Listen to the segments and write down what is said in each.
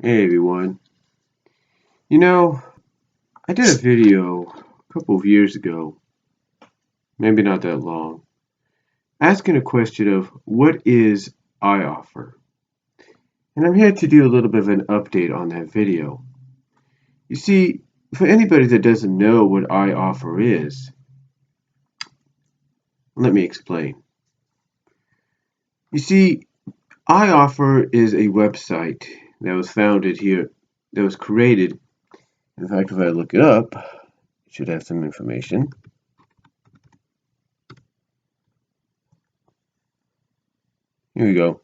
Hey everyone. You know, I did a video a couple of years ago, maybe not that long, asking a question of what is iOffer? And I'm here to do a little bit of an update on that video. You see, for anybody that doesn't know what iOffer is, let me explain. You see, iOffer is a website that was founded here, that was created. In fact, if I look it up, it should have some information. Here we go.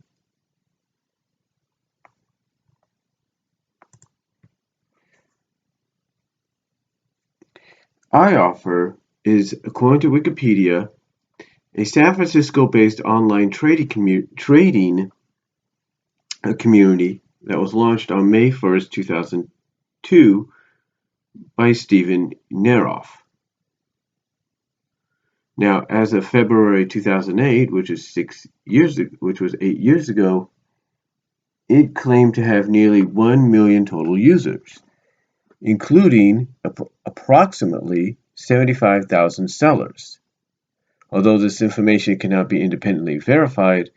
iOffer is, according to Wikipedia, a San Francisco-based online trading community that was launched on May 1st, 2002 by Steven Neroff. Now, as of February 2008, which was 8 years ago, it claimed to have nearly 1 million total users, including approximately 75,000 sellers. Although this information cannot be independently verified,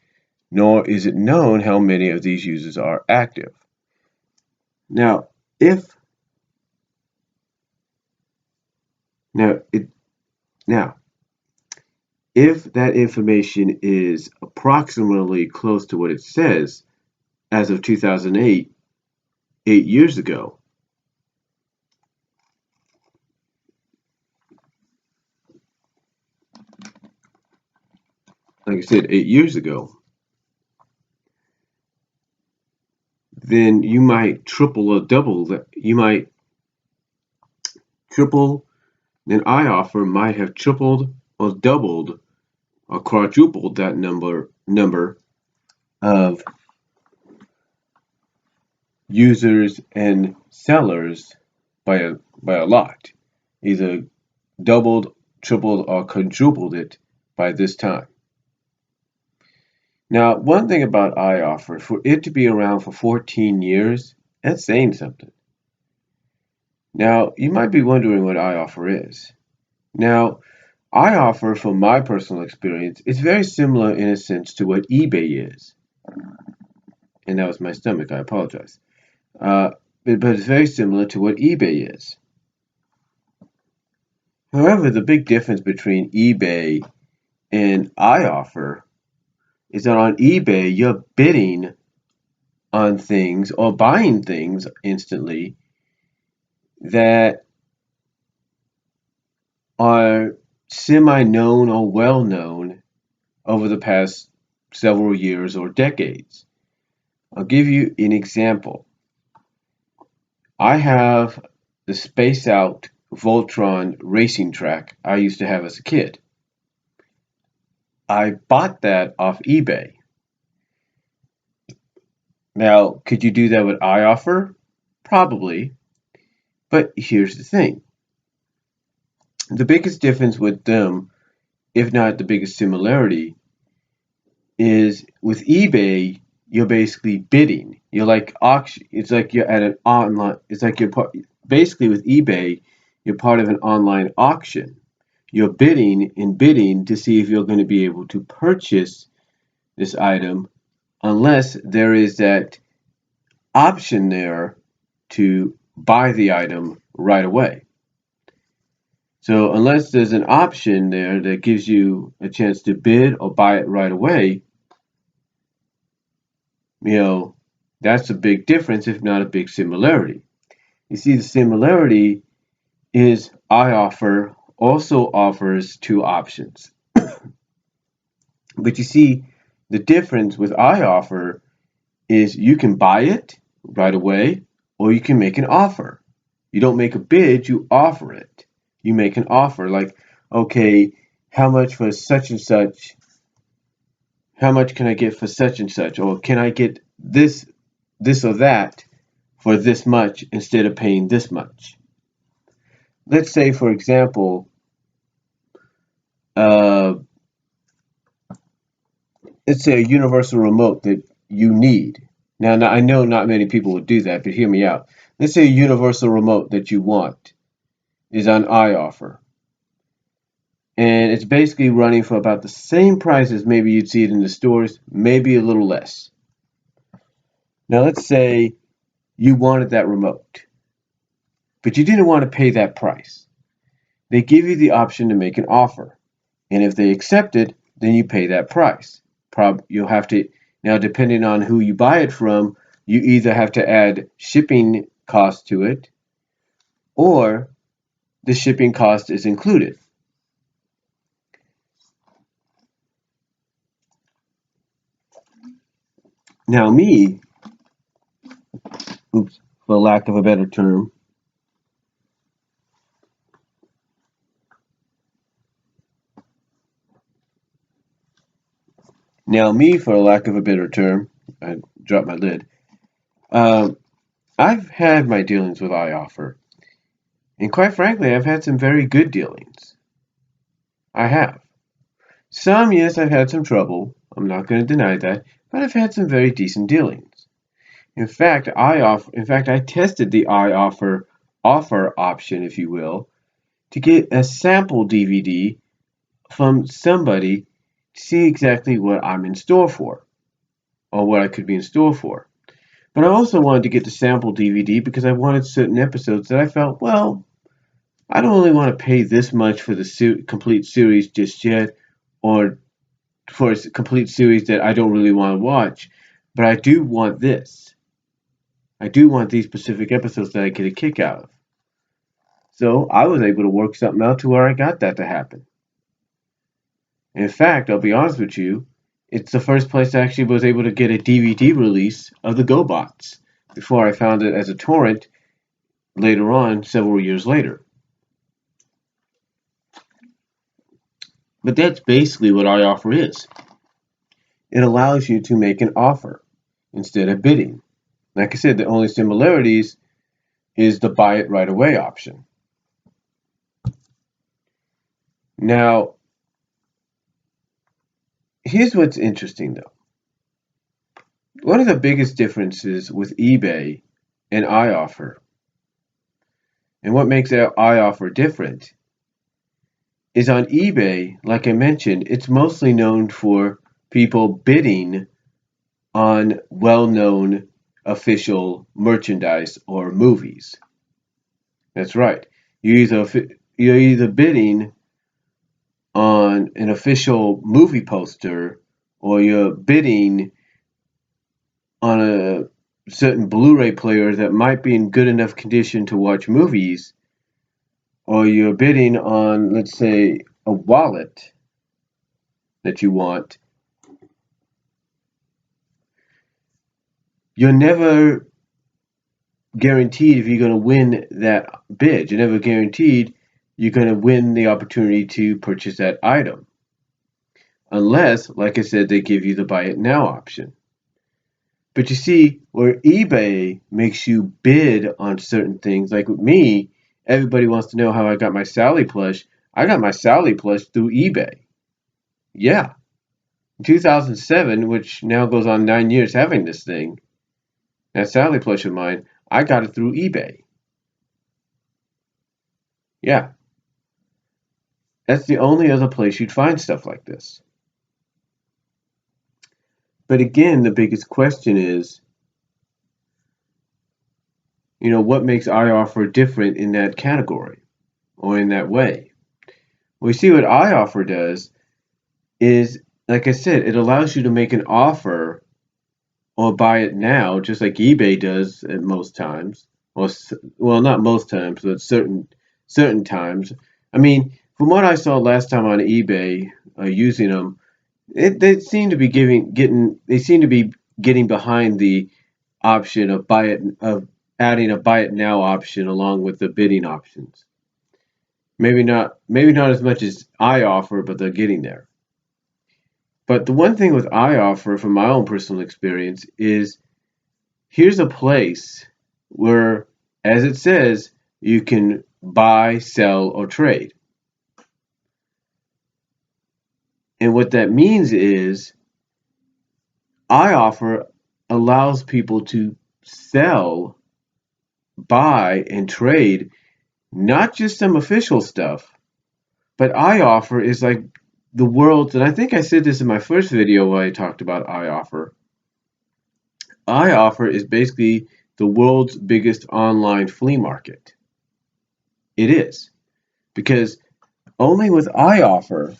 nor is it known how many of these users are active. Now, if that information is approximately close to what it says as of 2008, 8 years ago, like I said, 8 years ago, then you might triple or double that. You might triple, then iOffer might have tripled or doubled or quadrupled that number of users and sellers by a lot, either doubled, tripled, or quadrupled it by this time. Now, one thing about iOffer, for it to be around for 14 years, that's saying something. Now, you might be wondering what iOffer is. Now, iOffer, from my personal experience, is very similar in a sense to what eBay is. And that was my stomach, I apologize. But it's very similar to what eBay is. However, the big difference between eBay and iOffer is that on eBay, you're bidding on things or buying things instantly that are semi-known or well-known over the past several years or decades. I'll give you an example. I have the Space Out Voltron racing track I used to have as a kid. I bought that off eBay. Now, could you do that with iOffer? Probably. But here's the thing. The biggest difference with them, if not the biggest similarity, is with eBay, you're basically bidding. You're like auction. It's like you're at an online. It's like basically with eBay, you're part of an online auction. You're bidding to see if you're going to be able to purchase this item, unless there is that option there to buy the item right away. So unless there's an option there that gives you a chance to bid or buy it right away, that's a big difference, if not a big similarity. You see, the similarity is iOffer also offers two options. But you see, the difference with iOffer is you can buy it right away or you can make an offer. You don't make a bid, you offer it. You make an offer like, okay, how much for such and such? How much can I get for such and such? Or can I get this or that for this much instead of paying this much? Let's say, for example, let's say a universal remote that you need. Now, I know not many people would do that, but hear me out. Let's say a universal remote that you want is on iOffer, and it's basically running for about the same price as maybe you'd see it in the stores, maybe a little less. Now, let's say you wanted that remote, but you didn't want to pay that price. They give you the option to make an offer, and if they accept it, then you pay that price. You'll have to, now depending on who you buy it from, you either have to add shipping cost to it, or the shipping cost is included. Now me, for lack of a better term, I dropped my lid. Um, I've had my dealings with iOffer, and quite frankly, I've had some very good dealings. I have. Some, yes, I've had some trouble. I'm not going to deny that, but I've had some very decent dealings. In fact, I tested the iOffer offer option, if you will, to get a sample DVD from somebody to see exactly what I'm in store for, or what I could be in store for. But I also wanted to get the sample DVD because I wanted certain episodes that I felt, well, I don't really want to pay this much for the complete series just yet, or for a complete series that I don't really want to watch, but I do want this. I do want these specific episodes that I get a kick out of. So I was able to work something out to where I got that to happen. In fact, I'll be honest with you, it's the first place I actually was able to get a DVD release of the GoBots before I found it as a torrent later on, several years later. But that's basically what iOffer is. It allows you to make an offer instead of bidding. Like I said, the only similarities is the buy it right away option. Now, here's what's interesting though. One of the biggest differences with eBay and iOffer, and what makes iOffer different, is on eBay, like I mentioned, it's mostly known for people bidding on well-known official merchandise or movies. That's right. You're either bidding on an official movie poster, or you're bidding on a certain Blu-ray player that might be in good enough condition to watch movies, or you're bidding on, let's say, a wallet that you want. You're never guaranteed if you're going to win that bid. You're never guaranteed you're going to win the opportunity to purchase that item. Unless, like I said, they give you the buy it now option. But you see, where eBay makes you bid on certain things, like with me, everybody wants to know how I got my Sally plush. I got my Sally plush through eBay. Yeah. In 2007, which now goes on 9 years having this thing, that Sally plush of mine, I got it through eBay. Yeah. That's the only other place you'd find stuff like this. But again, the biggest question is, what makes iOffer different in that category or in that way? We see what iOffer does is, like I said, it allows you to make an offer or buy it now, just like eBay does at most times. Or, well, not most times, but certain times. I mean, from what I saw last time on eBay, using them, they seem to be getting behind the option of adding a buy it now option along with the bidding options. Maybe not as much as iOffer, but they're getting there. But the one thing with iOffer, from my own personal experience, is here's a place where, as it says, you can buy, sell, or trade. And what that means is iOffer allows people to sell, buy, and trade not just some official stuff, but iOffer is like the world's, and I think I said this in my first video when I talked about iOffer. iOffer is basically the world's biggest online flea market. It is. Because only with iOffer,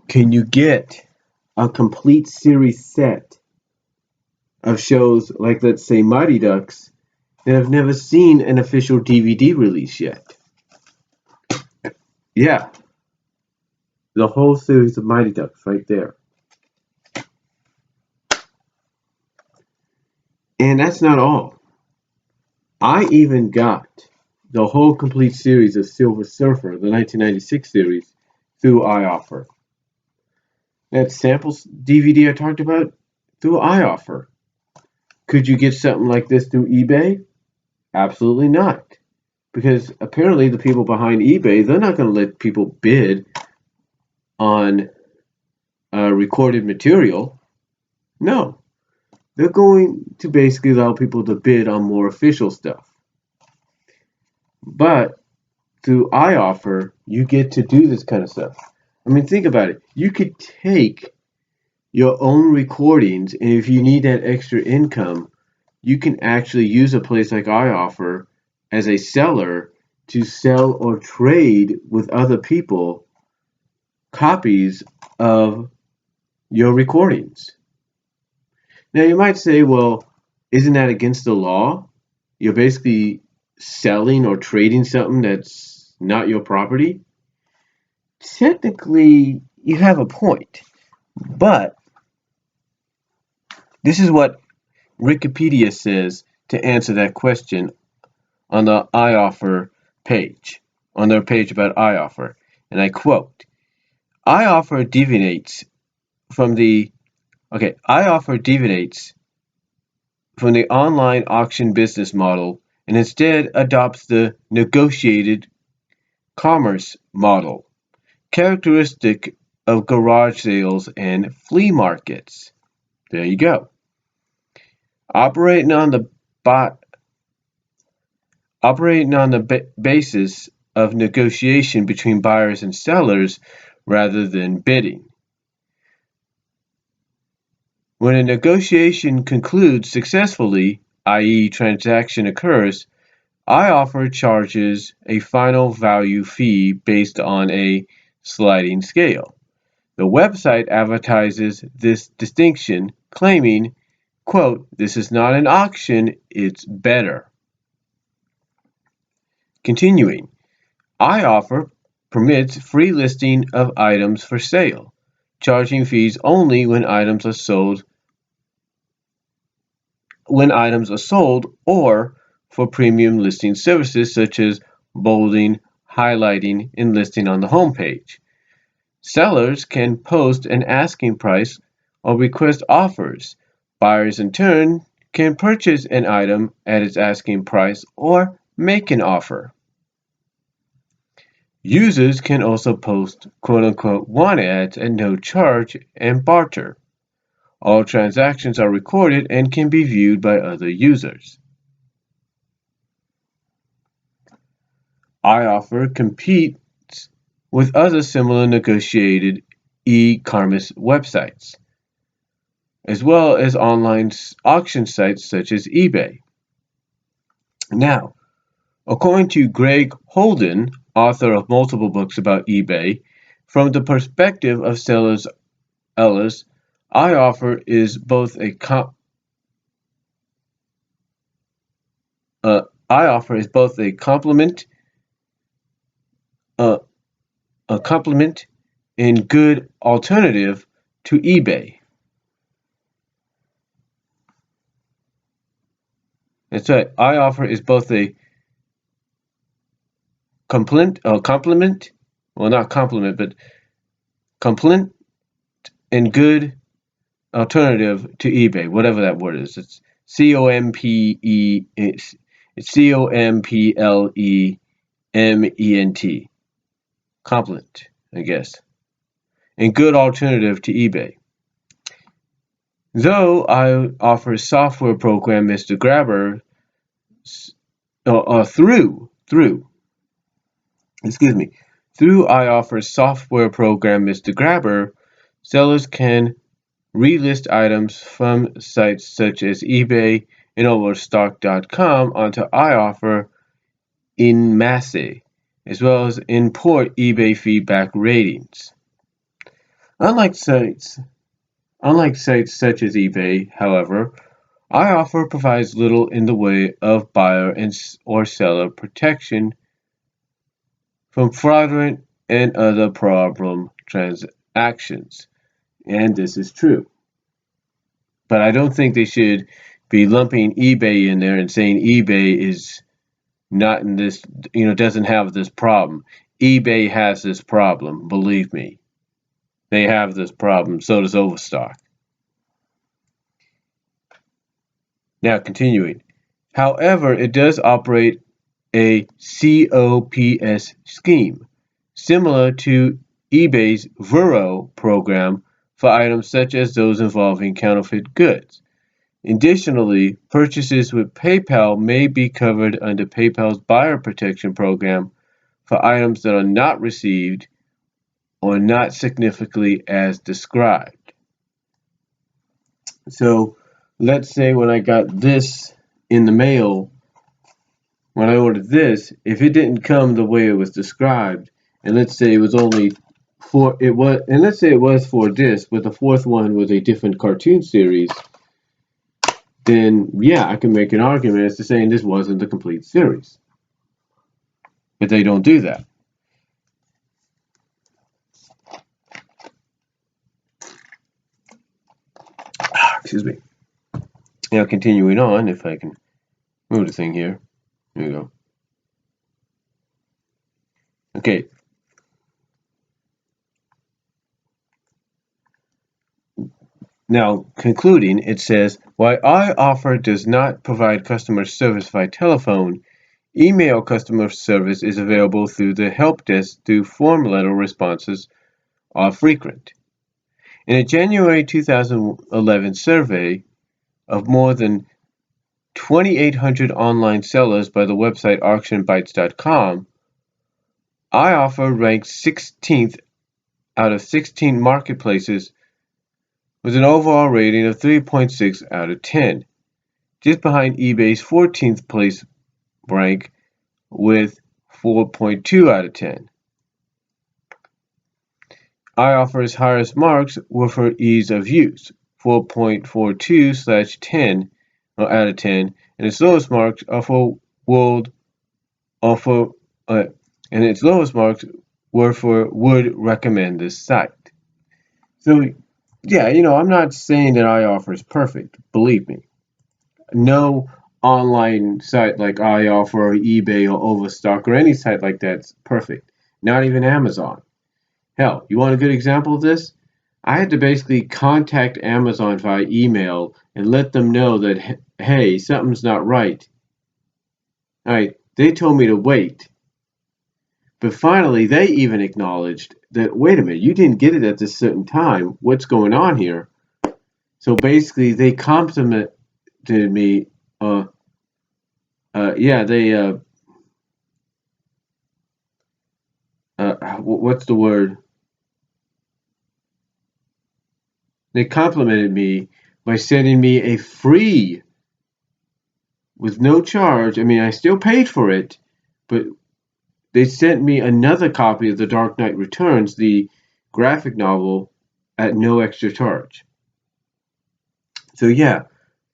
can you get a complete series set of shows like, let's say, Mighty Ducks that have never seen an official DVD release yet. Yeah, the whole series of Mighty Ducks right there. And that's not all. I even got the whole complete series of Silver Surfer, the 1996 series, through iOffer. That samples DVD I talked about, through iOffer. Could you get something like this through eBay? Absolutely not. Because apparently the people behind eBay, they're not going to let people bid on recorded material. No. They're going to basically allow people to bid on more official stuff. But through iOffer, you get to do this kind of stuff. I mean, think about it. You could take your own recordings, and if you need that extra income, you can actually use a place like iOffer as a seller to sell or trade with other people copies of your recordings. Now you might say, well, isn't that against the law? You're basically selling or trading something that's not your property. Technically, you have a point, but this is what Wikipedia says to answer that question on the iOffer page, on their page about iOffer, and I quote, iOffer deviates from the online auction business model and instead adopts the negotiated commerce model, characteristic of garage sales and flea markets. There you go. Operating on the basis of negotiation between buyers and sellers rather than bidding. When a negotiation concludes successfully, i.e. transaction occurs, iOffer charges a final value fee based on a sliding scale. The website advertises this distinction, claiming, quote, "This is not an auction, it's better." Continuing, iOffer permits free listing of items for sale, charging fees only when items are sold or for premium listing services such as bolding, highlighting, and listing on the homepage. Sellers can post an asking price or request offers. Buyers in turn can purchase an item at its asking price or make an offer. Users can also post quote-unquote want ads at no charge and barter. All transactions are recorded and can be viewed by other users. iOffer competes with other similar negotiated e-commerce websites, as well as online auction sites such as eBay. Now, according to Greg Holden, author of multiple books about eBay, from the perspective of sellers, iOffer is both a complement and good alternative to eBay. That's right. iOffer is both a complement, well, not complement, but and good alternative to eBay, whatever that word is. It's Complement, complement, I guess, and good alternative to eBay. Though I offer software program Mr. Grabber excuse me, through I offer software program Mr. Grabber, sellers can relist items from sites such as eBay and Overstock.com onto iOffer in masse, as well as import eBay feedback ratings. Unlike sites such as eBay, however, iOffer provides little in the way of buyer or seller protection from fraudulent and other problem transactions. And this is true. But I don't think they should be lumping eBay in there and saying eBay is not in this, doesn't have this problem. eBay has this problem, believe me. They have this problem, so does Overstock. Now, continuing. However, it does operate a COPS scheme, similar to eBay's Vero program for items such as those involving counterfeit goods. Additionally, purchases with PayPal may be covered under PayPal's buyer protection program for items that are not received or not significantly as described. So let's say when I got this in the mail, when I ordered this, if it didn't come the way it was described, and let's say it was only let's say it was 4 discs, but the fourth one was a different cartoon series, then yeah, I can make an argument as to saying this wasn't the complete series. But they don't do that. Excuse me. Now, continuing on, if I can move the thing here. There we go. Okay. Now, concluding, it says, while iOffer does not provide customer service via telephone, email customer service is available through the help desk through form letter responses are frequent. In a January 2011 survey of more than 2,800 online sellers by the website auctionbites.com, iOffer ranked 16th out of 16 marketplaces with an overall rating of 3.6 out of 10, just behind eBay's 14th place rank with 4.2 out of 10. iOffer's highest marks were for ease of use, 4.42/10 out of 10, and its lowest marks are for would recommend this site. So yeah, I'm not saying that iOffer is perfect, believe me. No online site like iOffer or eBay or Overstock or any site like that's perfect. Not even Amazon. Hell, you want a good example of this? I had to basically contact Amazon via email and let them know that, hey, something's not right. All right, they told me to wait. But finally, they even acknowledged that, wait a minute, you didn't get it at this certain time. What's going on here? So basically, they complimented me. What's the word? They complimented me by sending me a free, with no charge. I mean, I still paid for it, but they sent me another copy of The Dark Knight Returns, the graphic novel, at no extra charge. So yeah,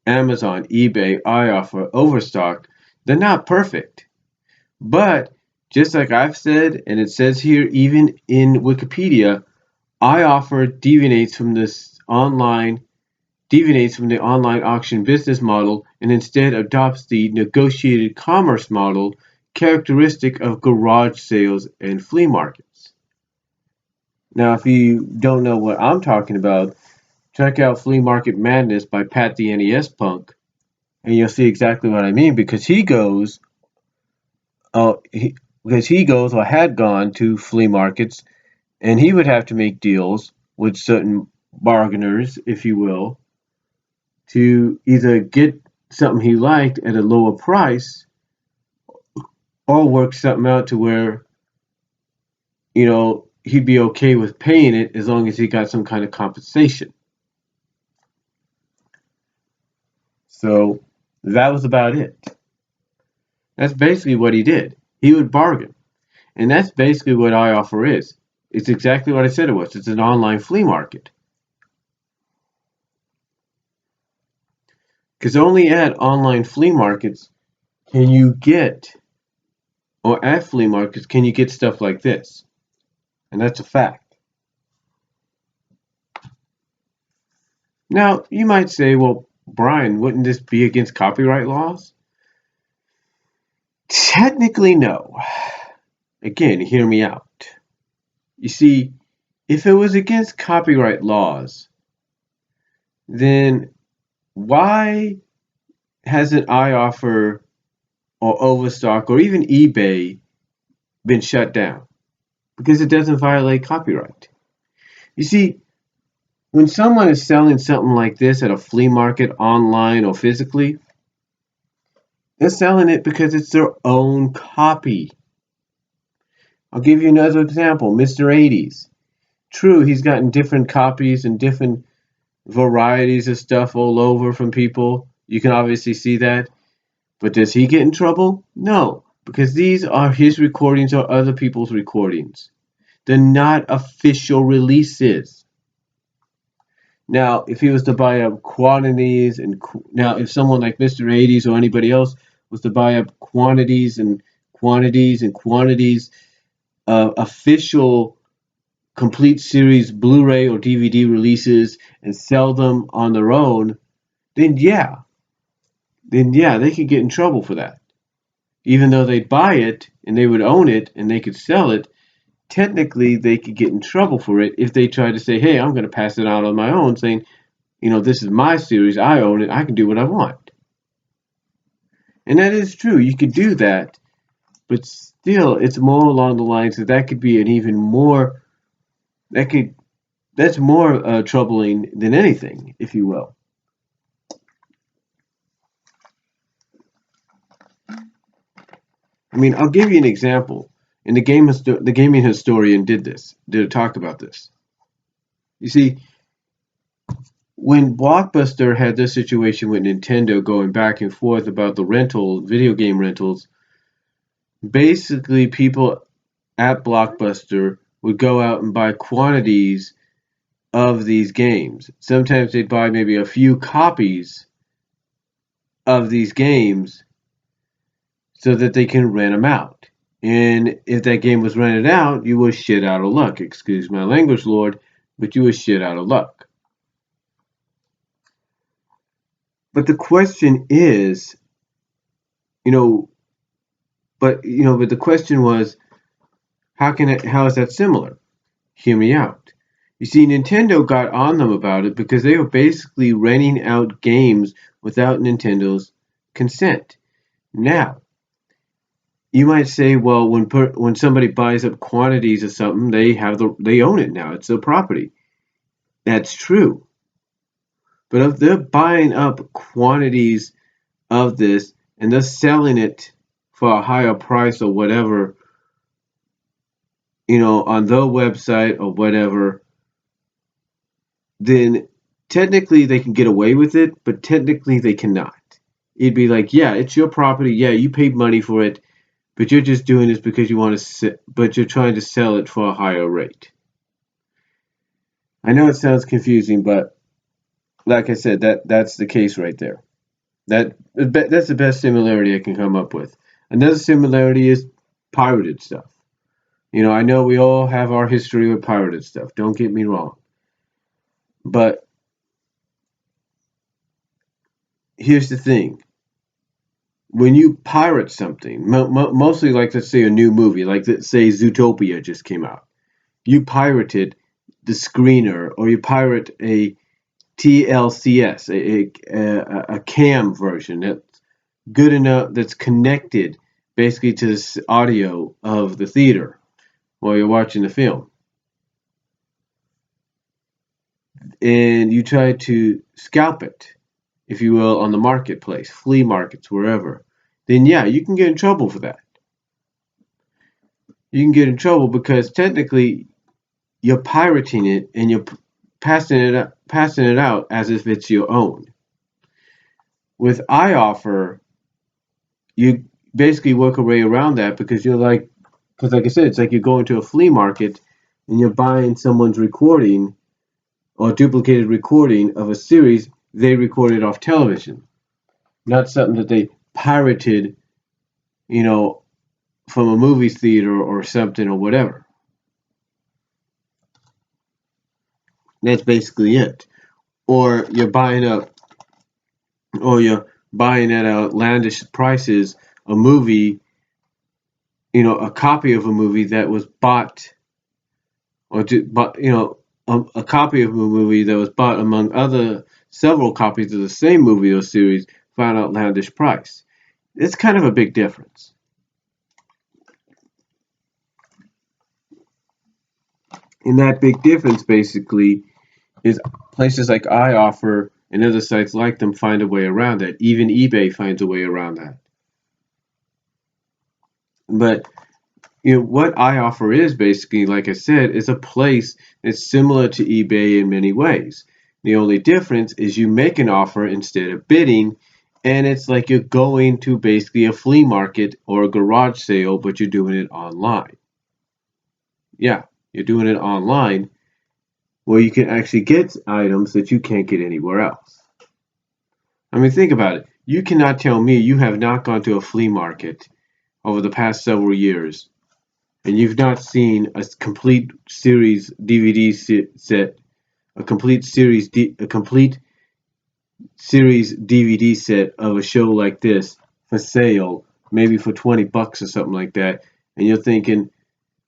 Amazon, eBay, iOffer, Overstock, they're not perfect. But just like I've said, and it says here even in Wikipedia, iOffer deviates from the online auction business model and instead adopts the negotiated commerce model characteristic of garage sales and flea markets. Now, if you don't know what I'm talking about, check out Flea Market Madness by Pat the NES Punk. And you'll see exactly what I mean, because he goes, or had gone to flea markets, and he would have to make deals with certain bargainers, if you will, to either get something he liked at a lower price or work something out to where, he'd be okay with paying it as long as he got some kind of compensation. So that was about it. That's basically what he did. He would bargain. And that's basically what iOffer is. It's exactly what I said it was. It's an online flea market. Because only at online flea markets can you get, or at flea markets can you get stuff like this. And that's a fact. Now, you might say, well, Brian, wouldn't this be against copyright laws? Technically, no. Again, hear me out. You see, if it was against copyright laws, then why hasn't iOffer or Overstock or even eBay been shut down? Because it doesn't violate copyright. You see, when someone is selling something like this at a flea market, online or physically, they're selling it because it's their own copy. I'll give you another example, Mr. 80s. True, he's gotten different copies and different varieties of stuff all over from people. You can obviously see that. But does he get in trouble? No, because these are his recordings or other people's recordings. They're not official releases. Now, if he was to buy up quantities, and now if someone like Mr. 80s or anybody else was to buy up quantities and quantities and quantities of official complete series Blu-ray or DVD releases and sell them on their own, then yeah, they could get in trouble for that. Even though they'd buy it and they would own it and they could sell it, technically they could get in trouble for it if they tried to say, hey, I'm going to pass it out on my own, saying, this is my series, I own it, I can do what I want. And that is true, you could do that, but still, it's more along the lines that could be an even more, that's more troubling than anything, if you will. I mean, I'll give you an example. And the gaming historian did talk about this. You see, when Blockbuster had this situation with Nintendo going back and forth about the video game rentals, basically people at Blockbuster would go out and buy quantities of these games. Sometimes they'd buy maybe a few copies of these games so that they can rent them out. And if that game was rented out, you were shit out of luck. Excuse my language, Lord, but you were shit out of luck. But the question is, but the question was, how is that similar? Hear me out. You see, Nintendo got on them about it because they were basically renting out games without Nintendo's consent. Now, you might say, well, when somebody buys up quantities of something, they own it now. It's their property. That's true. But if they're buying up quantities of this and they're selling it for a higher price or whatever, on their website or whatever, then technically they can get away with it, but technically they cannot. It'd be like, yeah, it's your property. Yeah, you paid money for it. But you're just doing this because you want to, but you're trying to sell it for a higher rate. I know it sounds confusing, but like I said, that's the case right there. That's the best similarity I can come up with. Another similarity is pirated stuff. I know we all have our history with pirated stuff. Don't get me wrong. But here's the thing. When you pirate something, mostly like, let's say, a new movie, like let's say Zootopia just came out. You pirated the screener, or you pirate a TLCS, a cam version that's good enough, that's connected basically to this audio of the theater while you're watching the film. And you try to scalp it, if you will, on the marketplace, flea markets, wherever, then yeah, you can get in trouble for that. You can get in trouble because technically you're pirating it and you're passing it out as if it's your own. With iOffer, you basically work a way around that because like I said, it's like you're going to a flea market and you're buying someone's recording or duplicated recording of a series they recorded off television, not something that they pirated, from a movie theater or something or whatever. That's basically it. Or you're buying at outlandish prices a movie, a copy of a movie that was bought, a copy of a movie that was bought among other several copies of the same movie or series for an outlandish price. It's kind of a big difference. And that big difference basically is places like iOffer and other sites like them find a way around that. Even eBay finds a way around that. But what iOffer is basically, like I said, is a place that's similar to eBay in many ways. The only difference is you make an offer instead of bidding, and it's like you're going to basically a flea market or a garage sale, but you're doing it online. Yeah, you're doing it online where you can actually get items that you can't get anywhere else. I mean, think about it. You cannot tell me you have not gone to a flea market over the past several years and you've not seen a complete series DVD set, a complete series DVD set of a show like this for sale, maybe for $20 or something like that, and you're thinking,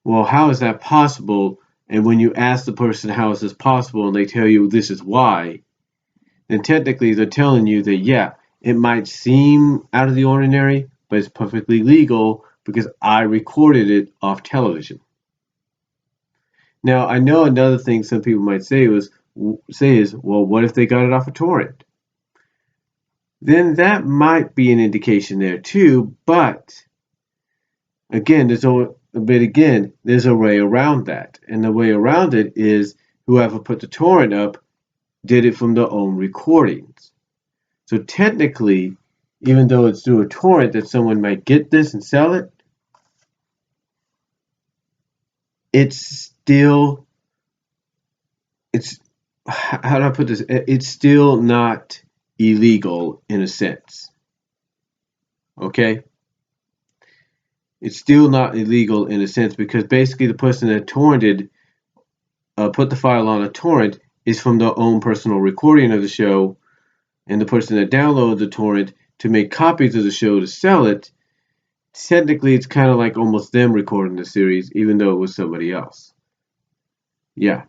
well, how is that possible? And when you ask the person how is this possible and they tell you this is why, then technically they're telling you that, yeah, it might seem out of the ordinary, but it's perfectly legal because I recorded it off television. Now, I know another thing some people might say is, well, what if they got it off a torrent? Then that might be an indication there too, but again, there's a way around that. And the way around it is whoever put the torrent up did it from their own recordings. So technically, even though it's through a torrent that someone might get this and sell it, how do I put this? It's still not illegal in a sense. Okay? It's still not illegal in a sense because basically the person that torrented, put the file on a torrent is from their own personal recording of the show, and the person that downloaded the torrent to make copies of the show to sell it, technically it's kind of like almost them recording the series, even though it was somebody else. Yeah.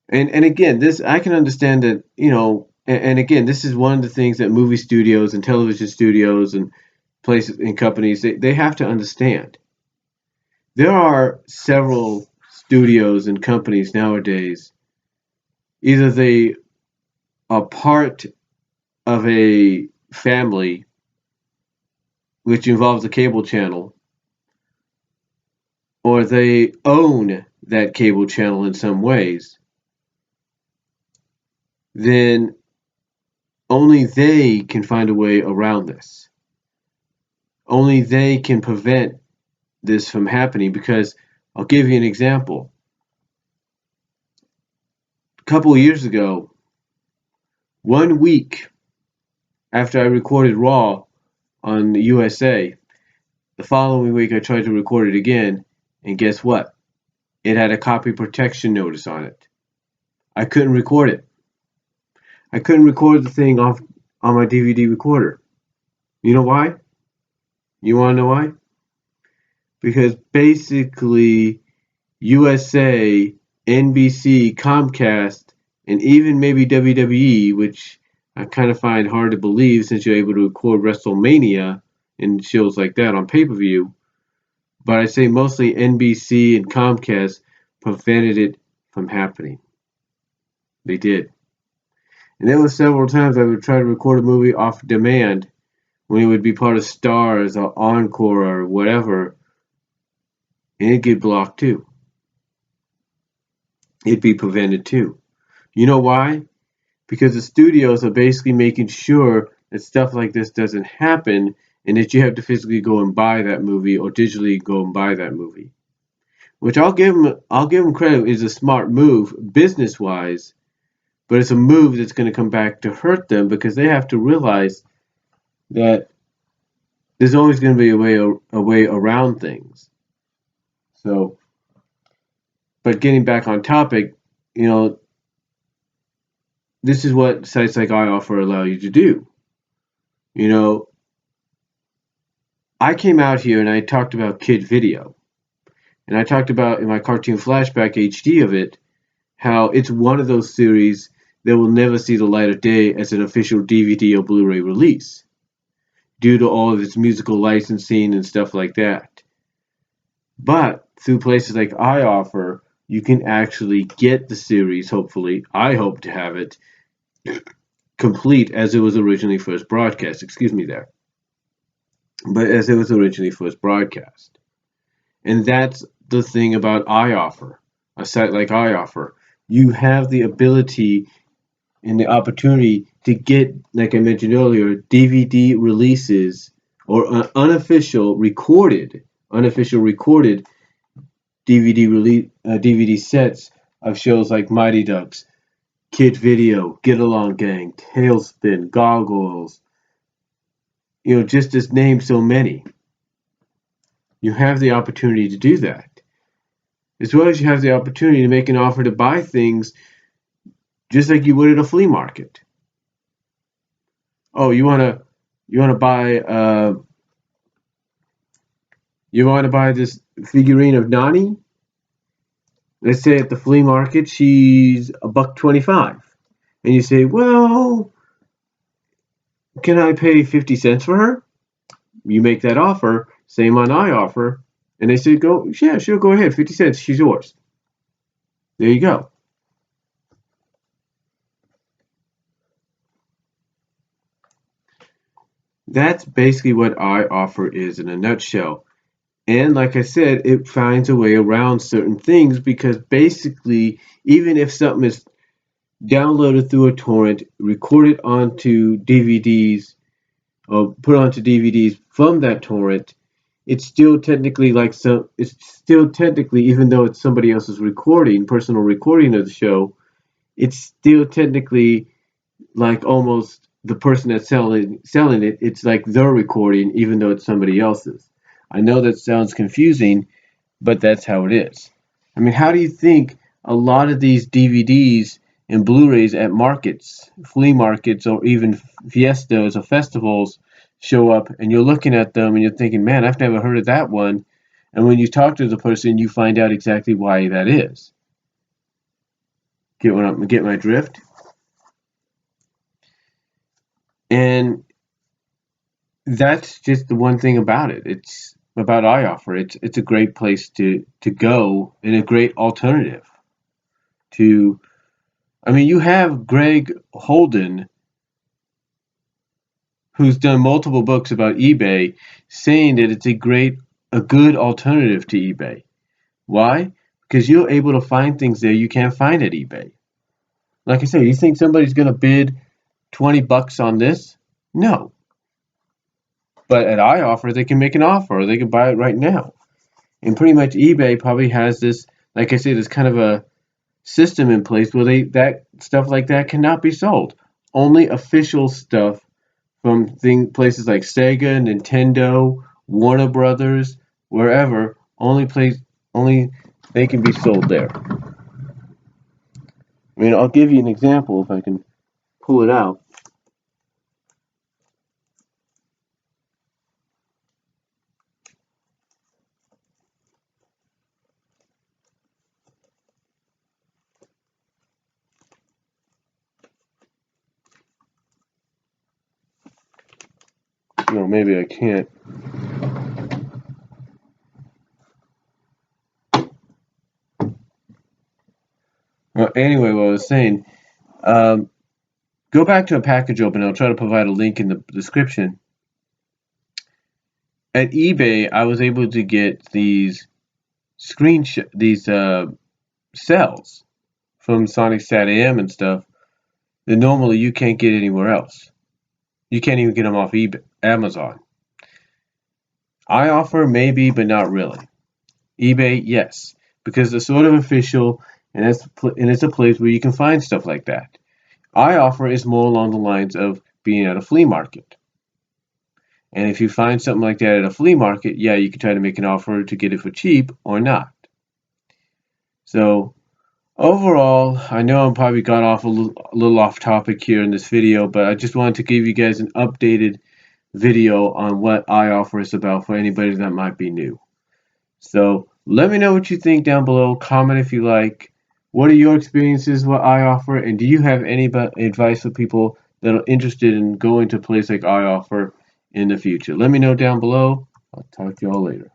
And again, this I can understand that, and again, this is one of the things that movie studios and television studios and places and companies they have to understand. There are several studios and companies nowadays. Either they are part of a family, which involves a cable channel, or they own that cable channel in some ways, then only they can find a way around this. Only they can prevent this from happening because I'll give you an example. A couple of years ago, 1 week after I recorded Raw on the USA, the following week I tried to record it again, and guess what? It had a copy protection notice on it. I couldn't record it. I couldn't record the thing off on my DVD recorder. You know why? You want to know why? Because basically USA, NBC, Comcast, and even maybe WWE, which I kind of find hard to believe since you're able to record WrestleMania and shows like that on pay-per-view. But I'd say mostly NBC and Comcast prevented it from happening. They did. And there were several times I would try to record a movie off demand when it would be part of Stars or Encore or whatever, and it'd get blocked too. It'd be prevented too. You know why? Because the studios are basically making sure that stuff like this doesn't happen and that you have to physically go and buy that movie or digitally go and buy that movie. Which I'll give them credit is a smart move business wise, but it's a move that's going to come back to hurt them because they have to realize that there's always going to be a way around things. So, but getting back on topic, you know, this is what sites like iOffer allow you to do. You know, I came out here and I talked about Kid Video. And I talked about in my cartoon flashback HD of it, how it's one of those series that will never see the light of day as an official DVD or Blu-ray release, due to all of its musical licensing and stuff like that. But through places like iOffer, you can actually get the series, hopefully. I hope to have it complete as it was originally first broadcast. Excuse me there. But as it was originally first broadcast. And that's the thing about iOffer, a site like iOffer. You have the ability and the opportunity to get, like I mentioned earlier, DVD releases or unofficial recorded DVD sets of shows like Mighty Ducks, Kid Video, Get Along Gang, Tailspin, Goggles, just to name so many. You have the opportunity to do that. As well as you have the opportunity to make an offer to buy things just like you would at a flea market. Oh, you wanna buy this figurine of Nani? Let's say at the flea market she's $1.25. And you say, well, can I pay 50 cents for her? You make that offer, same on iOffer, and they say, yeah, sure, go ahead, 50 cents, she's yours. There you go. That's basically what iOffer is in a nutshell. And like I said, it finds a way around certain things because basically, even if something is downloaded through a torrent, recorded onto DVDs, or put onto DVDs from that torrent, it's still technically even though it's somebody else's personal recording of the show, it's still technically like almost the person that's selling it. It's like their recording, even though it's somebody else's. I know that sounds confusing, but that's how it is. I mean, how do you think a lot of these DVDs and Blu-rays at markets, flea markets, or even fiestas or festivals show up, and you're looking at them and you're thinking, man, I've never heard of that one. And when you talk to the person, you find out exactly why that is. Get my drift? And that's just the one thing about it. It's about iOffer. It's a great place to go and a great alternative to. I mean, you have Greg Holden, who's done multiple books about eBay, saying that it's a good alternative to eBay. Why? Because you're able to find things there you can't find at eBay. Like I said, you think somebody's going to bid $20 on this? No. But at iOffer, they can make an offer, or they can buy it right now. And pretty much eBay probably has this, like I said, this kind of a system in place where that stuff like that cannot be sold. Only official stuff from places like Sega, Nintendo, Warner Brothers, wherever, only they can be sold there. I mean, I'll give you an example if I can pull it out. No, maybe I can't. Well, anyway, what I was saying, go back to a package open. I'll try to provide a link in the description. At eBay, I was able to get these cells from Sonic Sat AM and stuff that normally you can't get anywhere else. You can't even get them off eBay, Amazon. iOffer, maybe, but not really. eBay, yes, because they're sort of official, and it's a place where you can find stuff like that. iOffer is more along the lines of being at a flea market. And if you find something like that at a flea market, yeah, you can try to make an offer to get it for cheap or not. So overall, I know I probably got off a little off topic here in this video, but I just wanted to give you guys an updated video on what iOffer is about for anybody that might be new. So let me know what you think down below. Comment if you like. What are your experiences with iOffer, and do you have any advice for people that are interested in going to a place like iOffer in the future? Let me know down below. I'll talk to y'all later.